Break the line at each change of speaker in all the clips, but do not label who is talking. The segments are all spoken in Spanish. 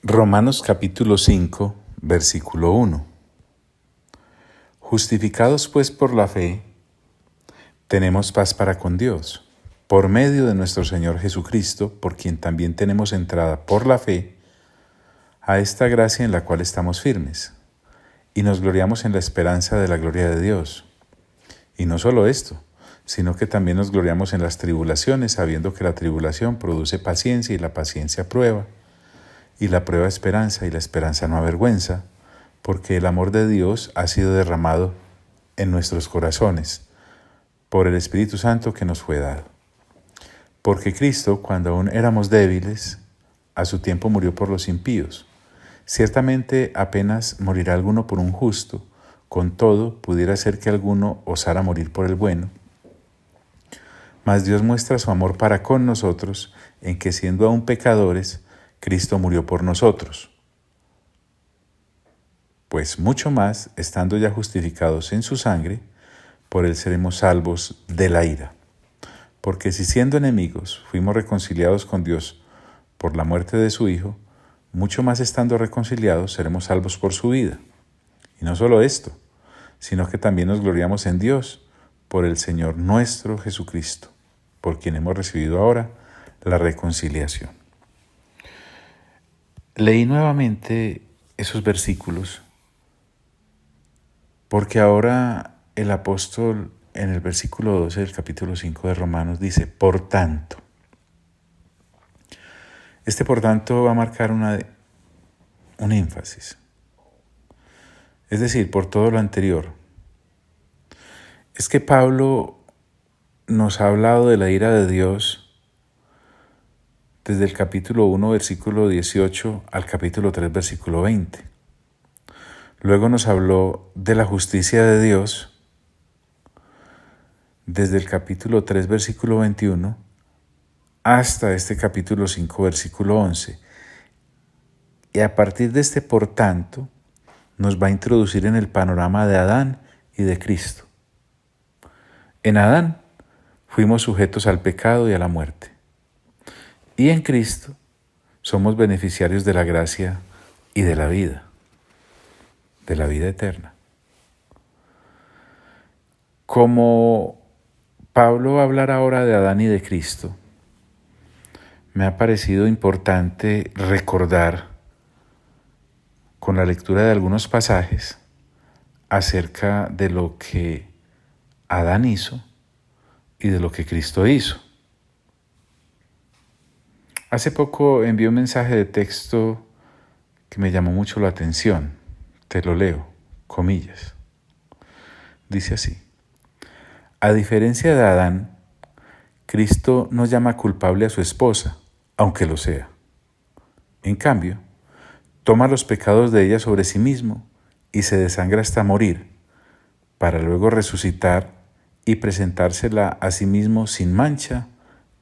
Romanos capítulo 5, versículo 1. Justificados pues por la fe, tenemos paz para con Dios, por medio de nuestro Señor Jesucristo, por quien también tenemos entrada por la fe a esta gracia en la cual estamos firmes, y nos gloriamos en la esperanza de la gloria de Dios. Y no solo esto, sino que también nos gloriamos en las tribulaciones, sabiendo que la tribulación produce paciencia y la paciencia prueba, y la prueba esperanza y la esperanza no avergüenza, porque el amor de Dios ha sido derramado en nuestros corazones por el Espíritu Santo que nos fue dado. Porque Cristo, cuando aún éramos débiles, a su tiempo murió por los impíos. Ciertamente apenas morirá alguno por un justo, con todo pudiera ser que alguno osara morir por el bueno. Mas Dios muestra su amor para con nosotros en que siendo aún pecadores, Cristo murió por nosotros. Pues mucho más, estando ya justificados en su sangre, por él seremos salvos de la ira. Porque si siendo enemigos fuimos reconciliados con Dios por la muerte de su Hijo, mucho más estando reconciliados seremos salvos por su vida. Y no solo esto, sino que también nos gloriamos en Dios por el Señor nuestro Jesucristo, por quien hemos recibido ahora la reconciliación. Leí nuevamente esos versículos porque ahora el apóstol en el versículo 12 del capítulo 5 de Romanos dice, por tanto. Este por tanto va a marcar un énfasis. Es decir, por todo lo anterior. Es que Pablo nos ha hablado de la ira de Dios desde el capítulo 1, versículo 18 al capítulo 3, versículo 20. Luego nos habló de la justicia de Dios desde el capítulo 3, versículo 21 hasta este capítulo 5, versículo 11. Y a partir de este por tanto, nos va a introducir en el panorama de Adán y de Cristo. En Adán fuimos sujetos al pecado y a la muerte. Y en Cristo somos beneficiarios de la gracia y de la vida eterna. Como Pablo va a hablar ahora de Adán y de Cristo, me ha parecido importante recordar con la lectura de algunos pasajes acerca de lo que Adán hizo y de lo que Cristo hizo. Hace poco envié un mensaje de texto que me llamó mucho la atención. Te lo leo, comillas. Dice así: a diferencia de Adán, Cristo no llama culpable a su esposa, aunque lo sea. En cambio, toma los pecados de ella sobre sí mismo y se desangra hasta morir, para luego resucitar y presentársela a sí mismo sin mancha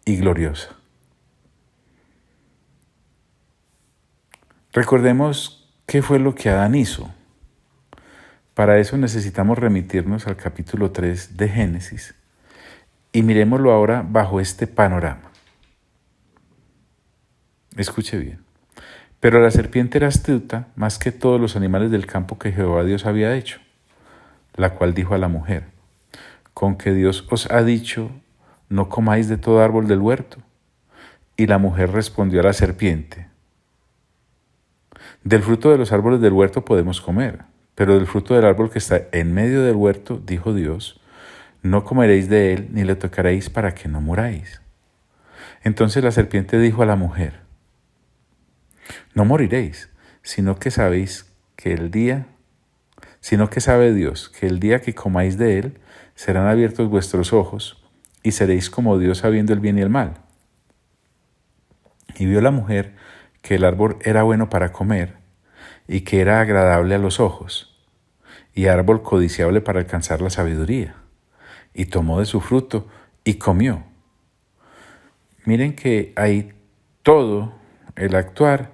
y gloriosa. Recordemos qué fue lo que Adán hizo. Para eso necesitamos remitirnos al capítulo 3 de Génesis y miremoslo ahora bajo este panorama. Escuche bien. Pero la serpiente era astuta más que todos los animales del campo que Jehová Dios había hecho, la cual dijo a la mujer: ¿con que Dios os ha dicho, no comáis de todo árbol del huerto? Y la mujer respondió a la serpiente: del fruto de los árboles del huerto podemos comer, pero del fruto del árbol que está en medio del huerto, dijo Dios, no comeréis de él ni le tocaréis para que no muráis. Entonces la serpiente dijo a la mujer: no moriréis, sino que sabe Dios que el día que comáis de él, serán abiertos vuestros ojos, y seréis como Dios sabiendo el bien y el mal. Y vio la mujer que el árbol era bueno para comer, y que era agradable a los ojos, y árbol codiciable para alcanzar la sabiduría. Y tomó de su fruto, y comió. Miren que ahí todo el actuar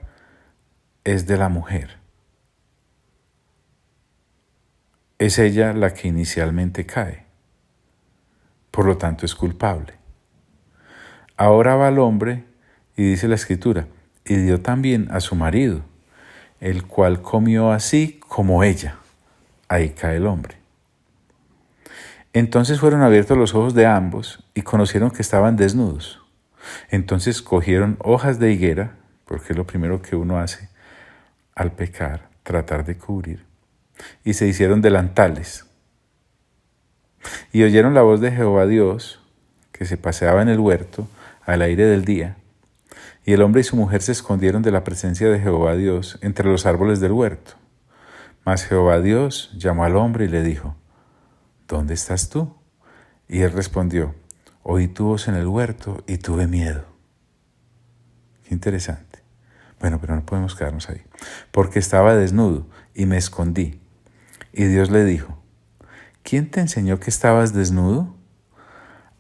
es de la mujer. Es ella la que inicialmente cae. Por lo tanto es culpable. Ahora va el hombre y dice la Escritura, y dio también a su marido, el cual comió así como ella. Ahí cae el hombre. Entonces fueron abiertos los ojos de ambos y conocieron que estaban desnudos. Entonces cogieron hojas de higuera, porque es lo primero que uno hace al pecar, tratar de cubrir, y se hicieron delantales. Y oyeron la voz de Jehová Dios, que se paseaba en el huerto al aire del día. Y el hombre y su mujer se escondieron de la presencia de Jehová Dios entre los árboles del huerto. Mas Jehová Dios llamó al hombre y le dijo: ¿Dónde estás tú? Y él respondió: Oí tu voz en el huerto y tuve miedo. Qué interesante. Bueno, pero no podemos quedarnos ahí. Porque estaba desnudo y me escondí. Y Dios le dijo: ¿Quién te enseñó que estabas desnudo?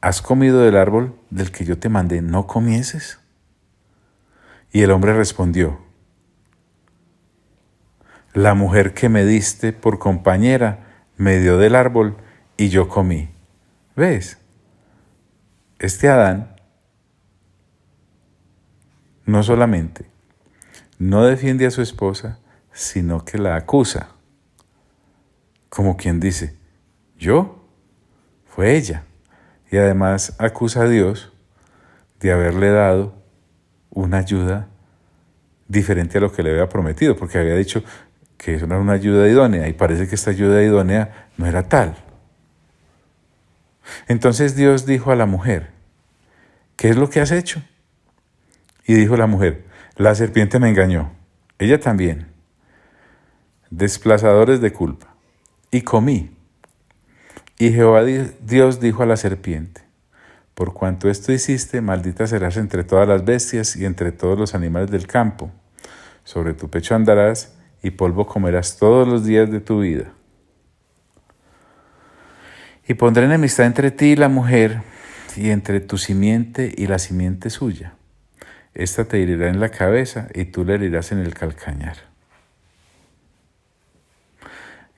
¿Has comido del árbol del que yo te mandé no comieses? Y el hombre respondió: La mujer que me diste por compañera me dio del árbol y yo comí. ¿Ves? Este Adán no solamente no defiende a su esposa, sino que la acusa. Como quien dice: ¿yo? Fue ella. Y además acusa a Dios de haberle dado una ayuda diferente a lo que le había prometido, porque había dicho que eso era una ayuda idónea, y parece que esta ayuda idónea no era tal. Entonces Dios dijo a la mujer: ¿qué es lo que has hecho? Y dijo la mujer: la serpiente me engañó, ella también, desplazadores de culpa, y comí. Y Jehová Dios dijo a la serpiente: por cuanto esto hiciste, maldita serás entre todas las bestias y entre todos los animales del campo. Sobre tu pecho andarás y polvo comerás todos los días de tu vida. Y pondré enemistad entre ti y la mujer, y entre tu simiente y la simiente suya. Esta te herirá en la cabeza y tú le herirás en el calcañar.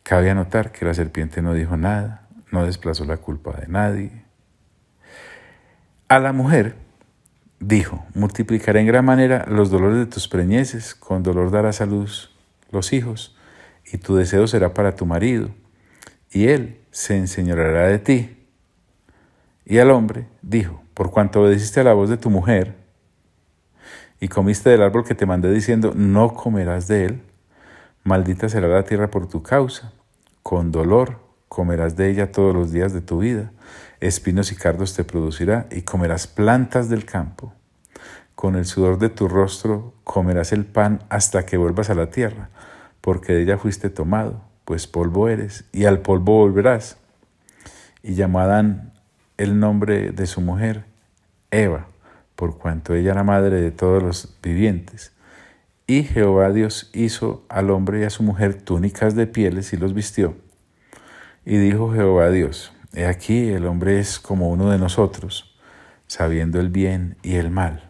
Cabe anotar que la serpiente no dijo nada, no desplazó la culpa de nadie. A la mujer dijo: multiplicaré en gran manera los dolores de tus preñeces, con dolor darás a luz los hijos, y tu deseo será para tu marido, y él se enseñoreará de ti. Y al hombre dijo: por cuanto obedeciste a la voz de tu mujer, y comiste del árbol que te mandé diciendo: no comerás de él, maldita será la tierra por tu causa, con dolor comerás de ella todos los días de tu vida, espinos y cardos te producirá, y comerás plantas del campo. Con el sudor de tu rostro comerás el pan hasta que vuelvas a la tierra, porque de ella fuiste tomado, pues polvo eres, y al polvo volverás. Y llamó a Adán el nombre de su mujer Eva, por cuanto ella era madre de todos los vivientes. Y Jehová Dios hizo al hombre y a su mujer túnicas de pieles y los vistió. Y dijo Jehová Dios: he aquí el hombre es como uno de nosotros, sabiendo el bien y el mal.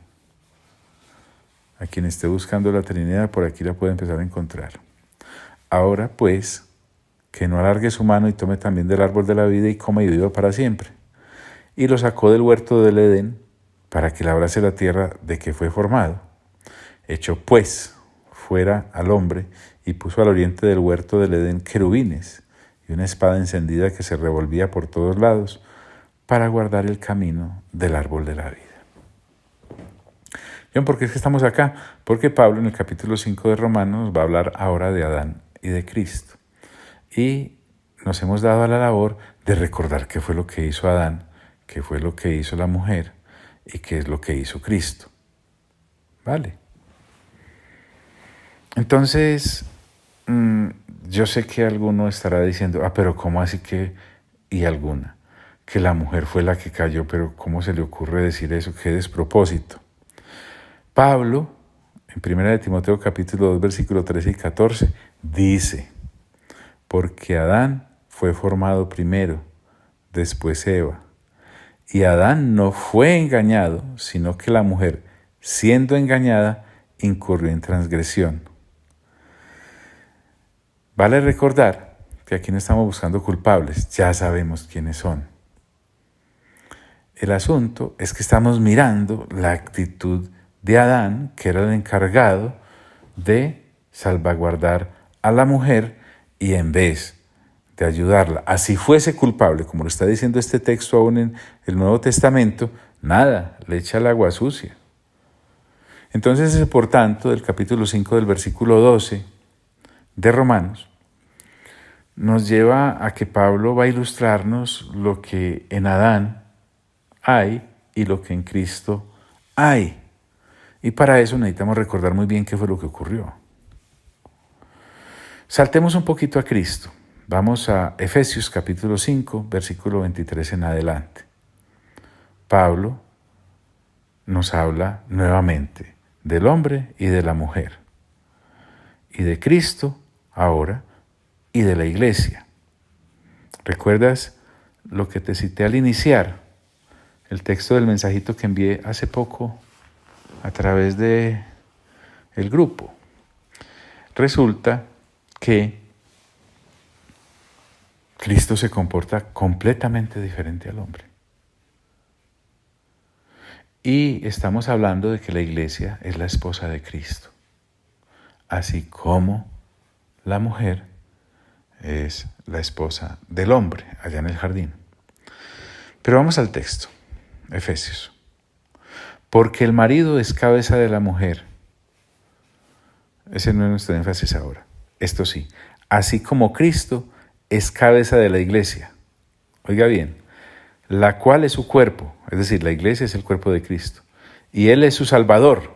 A quien esté buscando la Trinidad, por aquí la puede empezar a encontrar. Ahora pues, que no alargue su mano y tome también del árbol de la vida y coma y viva para siempre. Y lo sacó del huerto del Edén para que labrase la tierra de que fue formado. Echó pues fuera al hombre y puso al oriente del huerto del Edén querubines y una espada encendida que se revolvía por todos lados para guardar el camino del árbol de la vida. ¿Por qué es que estamos acá? Porque Pablo en el capítulo 5 de Romanos nos va a hablar ahora de Adán y de Cristo. Y nos hemos dado a la labor de recordar qué fue lo que hizo Adán, qué fue lo que hizo la mujer y qué es lo que hizo Cristo. ¿Vale? Entonces, yo sé que alguno estará diciendo: pero ¿cómo así que? Y alguna, que la mujer fue la que cayó, pero ¿cómo se le ocurre decir eso? ¡Qué despropósito! Pablo, en 1 Timoteo capítulo 2, versículo 13 y 14, dice: porque Adán fue formado primero, después Eva. Y Adán no fue engañado, sino que la mujer, siendo engañada, incurrió en transgresión. Vale recordar que aquí no estamos buscando culpables, ya sabemos quiénes son. El asunto es que estamos mirando la actitud de Adán, que era el encargado de salvaguardar a la mujer y en vez de ayudarla, así fuese culpable, como lo está diciendo este texto aún en el Nuevo Testamento, nada, le echa el agua sucia. Entonces, por tanto, del capítulo 5 del versículo 12 de Romanos, nos lleva a que Pablo va a ilustrarnos lo que en Adán hay y lo que en Cristo hay. Y para eso necesitamos recordar muy bien qué fue lo que ocurrió. Saltemos un poquito a Cristo. Vamos a Efesios capítulo 5, versículo 23 en adelante. Pablo nos habla nuevamente del hombre y de la mujer, y de Cristo ahora, y de la iglesia. ¿Recuerdas lo que te cité al iniciar? El texto del mensajito que envié hace poco a través de el grupo. Resulta que Cristo se comporta completamente diferente al hombre. Y estamos hablando de que la iglesia es la esposa de Cristo, así como la mujer es la esposa del hombre allá en el jardín. Pero vamos al texto, Efesios. Porque el marido es cabeza de la mujer. Ese no es nuestro énfasis ahora. Esto sí, así como Cristo es cabeza de la iglesia. Oiga bien, la cual es su cuerpo, es decir, la iglesia es el cuerpo de Cristo. Y Él es su Salvador.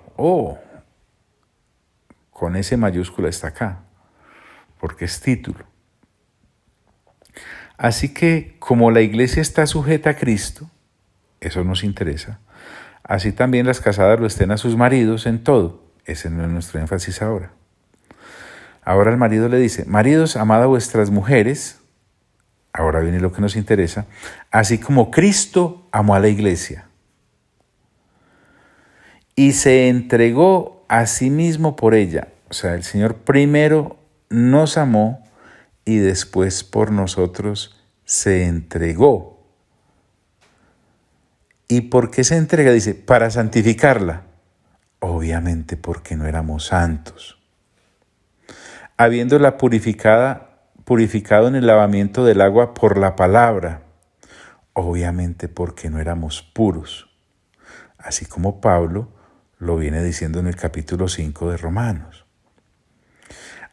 Con ese mayúscula está acá, porque es título. Así que como la iglesia está sujeta a Cristo, eso nos interesa, así también las casadas lo estén a sus maridos en todo. Ese no es nuestro énfasis ahora. Ahora el marido le dice, maridos, amad a vuestras mujeres, ahora viene lo que nos interesa, así como Cristo amó a la iglesia y se entregó a sí mismo por ella. O sea, el Señor primero nos amó y después por nosotros se entregó. ¿Y por qué se entrega? Dice, para santificarla. Obviamente porque no éramos santos. Habiéndola purificado en el lavamiento del agua por la palabra. Obviamente porque no éramos puros. Así como Pablo lo viene diciendo en el capítulo 5 de Romanos.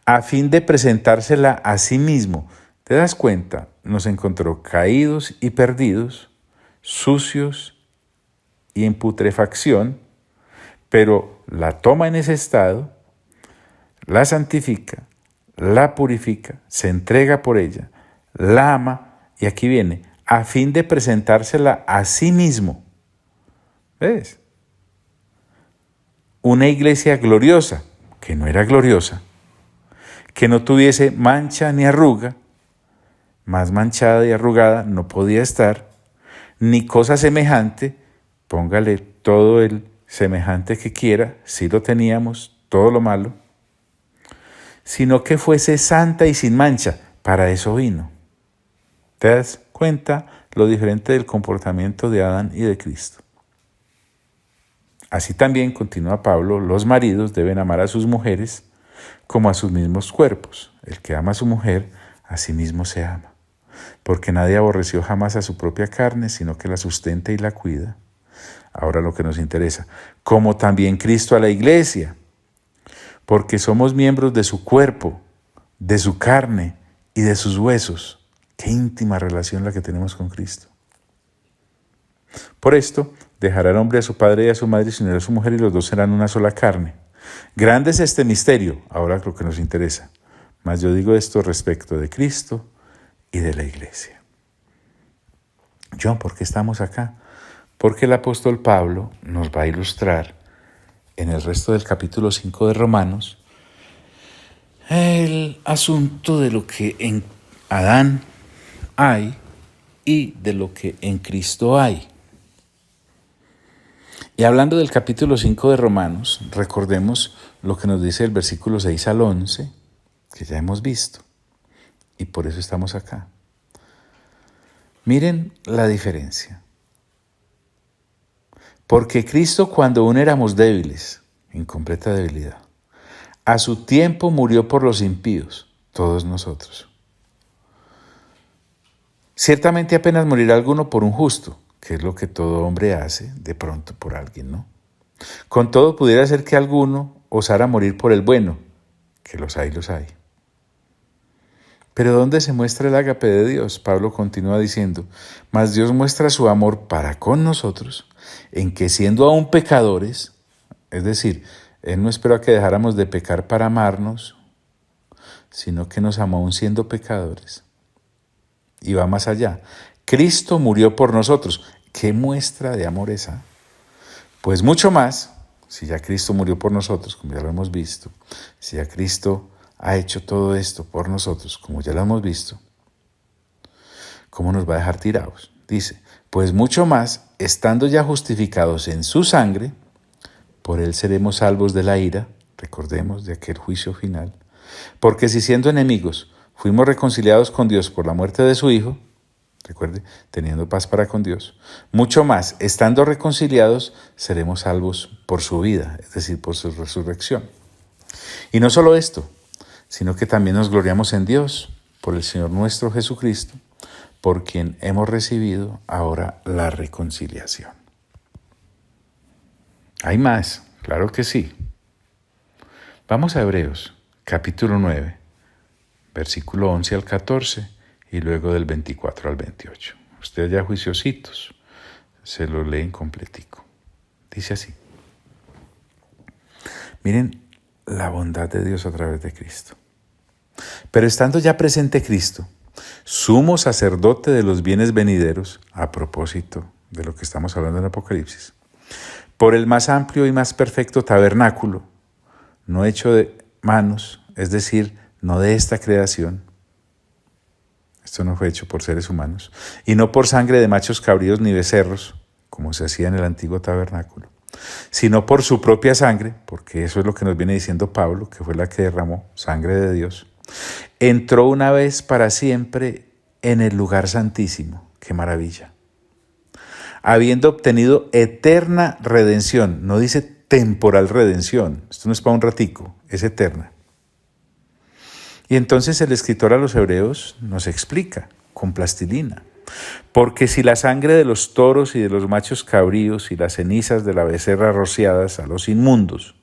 A fin de presentársela a sí mismo. ¿Te das cuenta? Nos encontró caídos y perdidos, sucios y en putrefacción, pero la toma en ese estado, la santifica, la purifica, se entrega por ella, la ama, y aquí viene, a fin de presentársela a sí mismo. ¿Ves? Una iglesia gloriosa, que no era gloriosa, que no tuviese mancha ni arruga, más manchada y arrugada no podía estar, ni cosa semejante, póngale todo el semejante que quiera, si lo teníamos, todo lo malo, sino que fuese santa y sin mancha, para eso vino. ¿Te das cuenta lo diferente del comportamiento de Adán y de Cristo? Así también, continúa Pablo, los maridos deben amar a sus mujeres como a sus mismos cuerpos. El que ama a su mujer, a sí mismo se ama. Porque nadie aborreció jamás a su propia carne, sino que la sustenta y la cuida. Ahora lo que nos interesa, como también Cristo a la iglesia, porque somos miembros de su cuerpo, de su carne y de sus huesos. Qué íntima relación la que tenemos con Cristo. Por esto, dejará el hombre a su padre y a su madre y se unirá a su mujer y los dos serán una sola carne. Grande es este misterio, ahora lo que nos interesa. Mas yo digo esto respecto de Cristo y de la iglesia. John, ¿por qué estamos acá? Porque el apóstol Pablo nos va a ilustrar en el resto del capítulo 5 de Romanos el asunto de lo que en Adán hay y de lo que en Cristo hay. Y hablando del capítulo 5 de Romanos, recordemos lo que nos dice el versículo 6 al 11, que ya hemos visto, y por eso estamos acá. Miren la diferencia. Porque Cristo, cuando aún éramos débiles, en completa debilidad, A su tiempo murió por los impíos, todos nosotros. Ciertamente apenas morirá alguno por un justo, que es lo que todo hombre hace de pronto por alguien, ¿no? Con todo pudiera ser que alguno osara morir por el bueno, que los hay, los hay. Pero ¿dónde se muestra el ágape de Dios? Pablo continúa diciendo, mas Dios muestra su amor para con nosotros, en que siendo aún pecadores, es decir, Él no esperó a que dejáramos de pecar para amarnos, sino que nos amó aún siendo pecadores. Y va más allá. Cristo murió por nosotros. ¿Qué muestra de amor esa? Pues mucho más, si ya Cristo murió por nosotros, como ya lo hemos visto, si ya Cristo ha hecho todo esto por nosotros, como ya lo hemos visto, ¿cómo nos va a dejar tirados? Dice, pues mucho más, estando ya justificados en su sangre, por él seremos salvos de la ira, recordemos, de aquel juicio final, porque si siendo enemigos fuimos reconciliados con Dios por la muerte de su Hijo, recuerde, teniendo paz para con Dios, mucho más, estando reconciliados, seremos salvos por su vida, es decir, por su resurrección. Y no solo esto, sino que también nos gloriamos en Dios, por el Señor nuestro Jesucristo, por quien hemos recibido ahora la reconciliación. Hay más, claro que sí. Vamos a Hebreos, capítulo 9, versículo 11 al 14 y luego del 24 al 28. Ustedes ya juiciositos, se lo leen completico. Dice así. Miren la bondad de Dios a través de Cristo. Pero estando ya presente Cristo, sumo sacerdote de los bienes venideros, a propósito de lo que estamos hablando en Apocalipsis, por el más amplio y más perfecto tabernáculo, no hecho de manos, es decir, no de esta creación. Esto no fue hecho por seres humanos, y no por sangre de machos cabríos ni becerros, como se hacía en el antiguo tabernáculo, sino por su propia sangre, porque eso es lo que nos viene diciendo Pablo, que fue la que derramó sangre de Dios, entró una vez para siempre en el lugar santísimo. ¡Qué maravilla! Habiendo obtenido eterna redención, no dice temporal redención, esto no es para un ratico, es eterna. Y entonces el escritor a los Hebreos nos explica con plastilina, porque si la sangre de los toros y de los machos cabríos y las cenizas de la becerra rociadas a los inmundos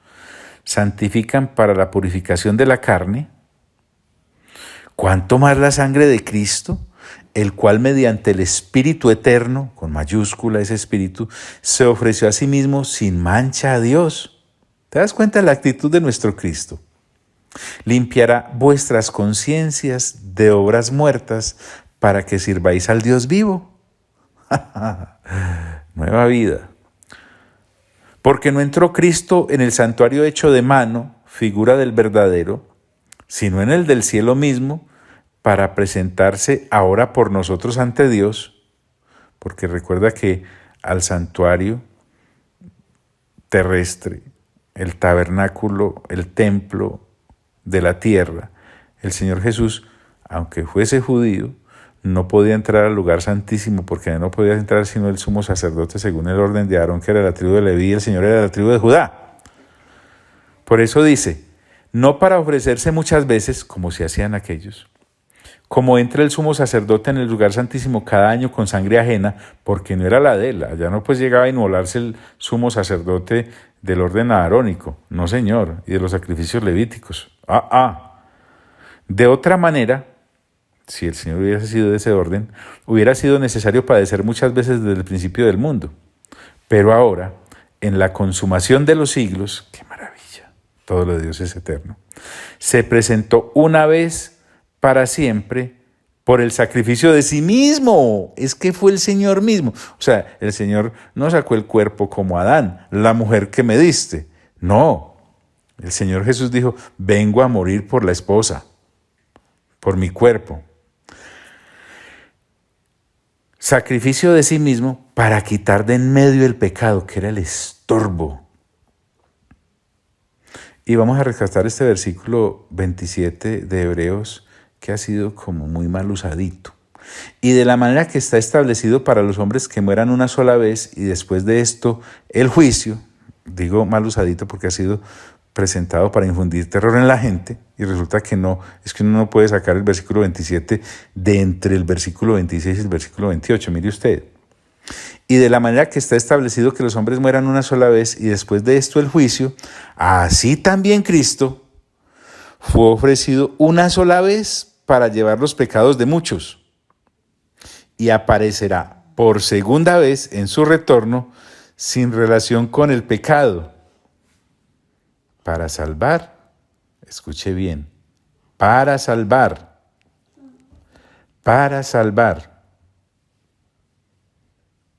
santifican para la purificación de la carne, ¿cuánto más la sangre de Cristo, el cual mediante el Espíritu Eterno, con mayúscula ese Espíritu, se ofreció a sí mismo sin mancha a Dios? ¿Te das cuenta de la actitud de nuestro Cristo? Limpiará vuestras conciencias de obras muertas para que sirváis al Dios vivo. Nueva vida. Porque no entró Cristo en el santuario hecho de mano, figura del verdadero, sino en el del cielo mismo, para presentarse ahora por nosotros ante Dios, porque recuerda que al santuario terrestre, el tabernáculo, el templo de la tierra, el Señor Jesús, aunque fuese judío, no podía entrar al lugar santísimo, porque no podía entrar sino el sumo sacerdote según el orden de Aarón, que era la tribu de Leví, y el Señor era de la tribu de Judá. Por eso dice, no para ofrecerse muchas veces, como se hacían aquellos, como entra el sumo sacerdote en el lugar santísimo cada año con sangre ajena, porque no era la de él, allá no pues llegaba a inmolarse el sumo sacerdote del orden aarónico, no señor, y de los sacrificios levíticos. De otra manera, si el Señor hubiera sido de ese orden, hubiera sido necesario padecer muchas veces desde el principio del mundo. Pero ahora, en la consumación de los siglos, ¡qué maravilla! Todo lo de Dios es eterno. Se presentó una vez para siempre por el sacrificio de sí mismo. Es que fue el Señor mismo. O sea, el Señor no sacó el cuerpo como Adán, la mujer que me diste. No, el Señor Jesús dijo, vengo a morir por la esposa, por mi cuerpo. Sacrificio de sí mismo para quitar de en medio el pecado, que era el estorbo. Y vamos a rescatar este versículo 27 de Hebreos, que ha sido como muy mal usadito. Y de la manera que está establecido para los hombres que mueran una sola vez y después de esto el juicio, digo mal usadito porque ha sido presentado para infundir terror en la gente, y resulta que no, es que uno no puede sacar el versículo 27 de entre el versículo 26 y el versículo 28, mire usted. Y de la manera que está establecido que los hombres mueran una sola vez y después de esto el juicio, así también Cristo fue ofrecido una sola vez para llevar los pecados de muchos, y aparecerá por segunda vez en su retorno sin relación con el pecado, para salvar, escuche bien, para salvar.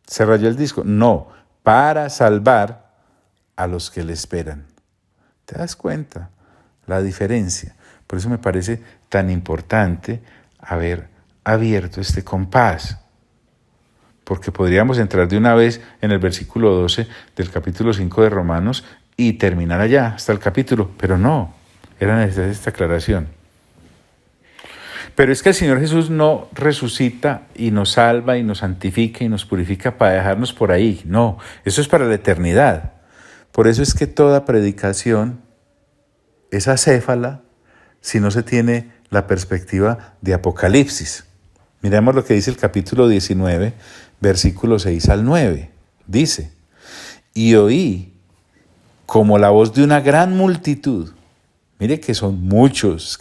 ¿Se rayó el disco? No, para salvar a los que le esperan. ¿Te das cuenta la diferencia? Por eso me parece tan importante haber abierto este compás, porque podríamos entrar de una vez en el versículo 12 del capítulo 5 de Romanos y terminar allá hasta el capítulo, pero no, era necesaria esta aclaración. Pero es que el Señor Jesús no resucita y nos salva y nos santifica y nos purifica para dejarnos por ahí, no, eso es para la eternidad. Por eso es que toda predicación es acéfala si no se tiene la perspectiva de Apocalipsis. Miremos lo que dice el capítulo 19, versículos 6 al 9. Dice, y oí como la voz de una gran multitud. Mire que son muchos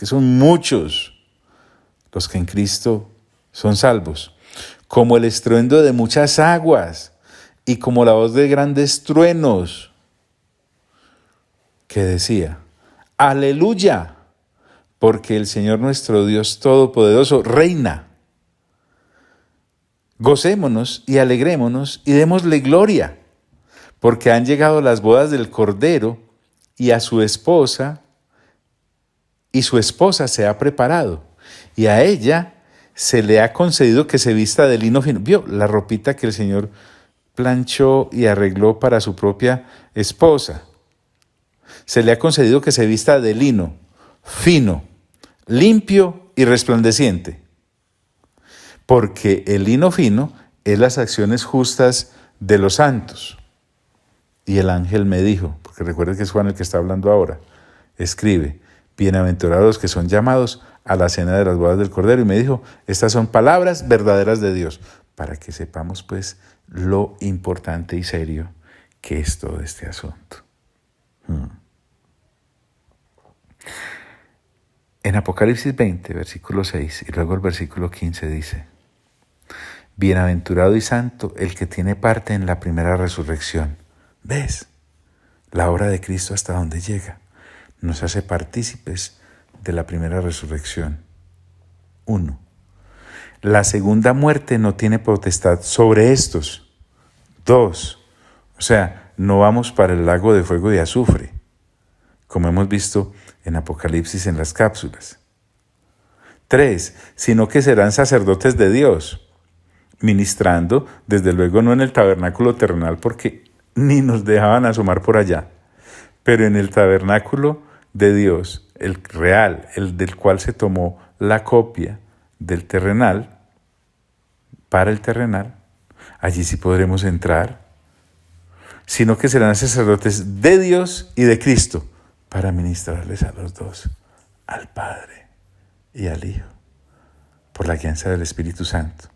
los que en Cristo son salvos. Como el estruendo de muchas aguas y como la voz de grandes truenos, que decía, aleluya, porque el Señor nuestro Dios Todopoderoso reina. Gocémonos y alegrémonos y démosle gloria, porque han llegado las bodas del Cordero y a su esposa, y su esposa se ha preparado, y a ella se le ha concedido que se vista de lino fino. ¿Vio la ropita que el Señor planchó y arregló para su propia esposa? Se le ha concedido que se vista de lino fino, limpio y resplandeciente, porque el lino fino es las acciones justas de los santos. Y el ángel me dijo, porque recuerden que es Juan el que está hablando ahora, escribe, bienaventurados los que son llamados a la cena de las bodas del Cordero. Y me dijo, estas son palabras verdaderas de Dios, para que sepamos pues lo importante y serio que es todo este asunto. En Apocalipsis 20, versículo 6, y luego el versículo 15 dice, bienaventurado y santo el que tiene parte en la primera resurrección. ¿Ves? La obra de Cristo hasta dónde llega. Nos hace partícipes de la primera resurrección. 1. La segunda muerte no tiene potestad sobre estos. 2. O sea, no vamos para el lago de fuego y azufre, como hemos visto en Apocalipsis en las cápsulas. 3. Sino que serán sacerdotes de Dios, ministrando, desde luego no en el tabernáculo terrenal, porque ni nos dejaban asomar por allá, pero en el tabernáculo de Dios, el real, el del cual se tomó la copia del terrenal, para el terrenal, allí sí podremos entrar, sino que serán sacerdotes de Dios y de Cristo, para ministrarles a los dos, al Padre y al Hijo, por la guianza del Espíritu Santo.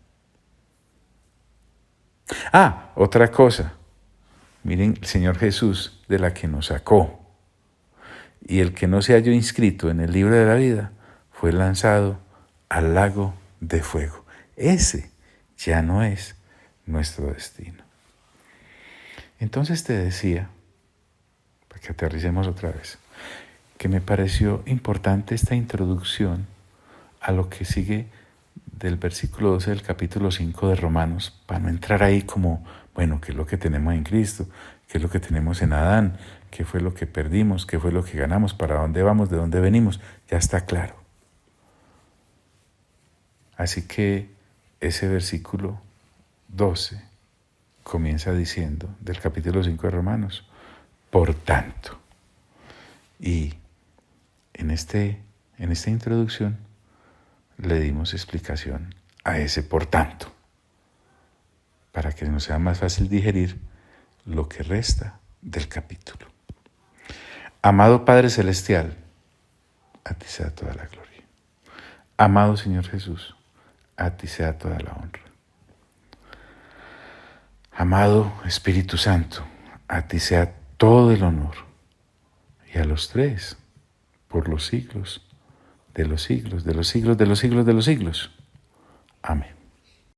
Otra cosa. Miren, el Señor Jesús, de la que nos sacó, y el que no se halló inscrito en el libro de la vida, fue lanzado al lago de fuego. Ese ya no es nuestro destino. Entonces te decía, para que aterricemos otra vez, que me pareció importante esta introducción a lo que sigue del versículo 12 del capítulo 5 de Romanos, para no entrar ahí como, bueno, ¿qué es lo que tenemos en Cristo? ¿Qué es lo que tenemos en Adán? ¿Qué fue lo que perdimos? ¿Qué fue lo que ganamos? ¿Para dónde vamos? ¿De dónde venimos? Ya está claro. Así que ese versículo 12 comienza diciendo, del capítulo 5 de Romanos, por tanto. Y en esta introducción le dimos explicación a ese por tanto, para que nos sea más fácil digerir lo que resta del capítulo. Amado Padre Celestial, a ti sea toda la gloria. Amado Señor Jesús, a ti sea toda la honra. Amado Espíritu Santo, a ti sea todo el honor. Y a los tres, por los siglos, de los siglos, de los siglos, de los siglos, de los siglos. Amén.